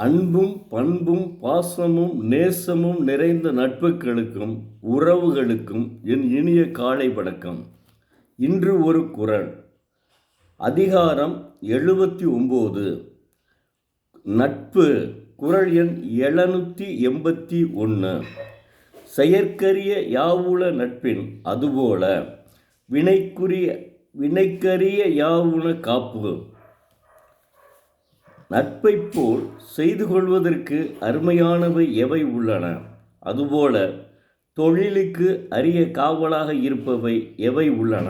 அன்பும் பண்பும் பாசமும் நேசமும் நிறைந்த நட்புகளுக்கும் உறவுகளுக்கும் என் இனிய காலை வணக்கம். இன்று ஒரு குறள். அதிகாரம் 79. நட்பு. குறள் எண் 781. செயற்கரிய யாவுள நட்பின் அதுபோல வினைக்கரிய யாவுன காப்பு. நட்பைப் போல் செய்து கொள்வதற்கு அருமையானவை எவை உள்ளன? அதுபோல தொழிலுக்கு அரிய காவலாக இருப்பவை எவை உள்ளன?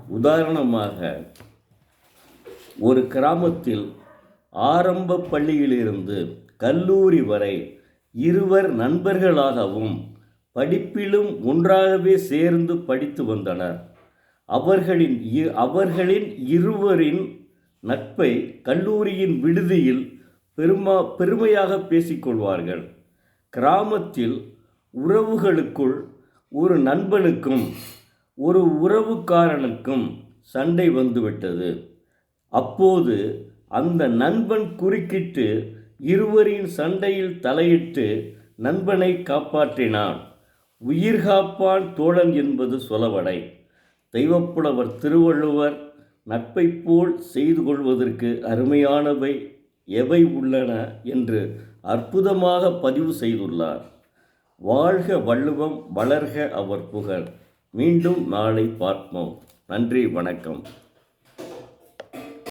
உதாரணமாக, ஒரு கிராமத்தில் ஆரம்ப பள்ளியிலிருந்து கல்லூரி வரை இருவர் நண்பர்களாகவும் படிப்பிலும் ஒன்றாகவே சேர்ந்து படித்து வந்தனர். அவர்களின் இருவரின் நட்பை கல்லூரியின் விடுதியில் பெருமையாக பேசிக்கொள்வார்கள். கிராமத்தில் உறவுகளுக்குள் ஒரு நண்பனுக்கும் ஒரு உறவுக்காரனுக்கும் சண்டை வந்துவிட்டது. அப்போது அந்த நண்பன் குறுக்கிட்டு இருவரின் சண்டையில் தலையிட்டு நண்பனை காப்பாற்றினான். உயிர் காப்பான் தோழன் என்பது சொலவடை. தெய்வப்புலவர் திருவள்ளுவர் நட்பைப் போல் செய்து கொள்வதற்கு அருமையானவை எவை உள்ளன என்று அற்புதமாக பதிவு செய்துள்ளார். வாழ்க வள்ளுவம், வளர்க அவர் புகழ். மீண்டும் நாளை பார்ப்போம். நன்றி, வணக்கம்.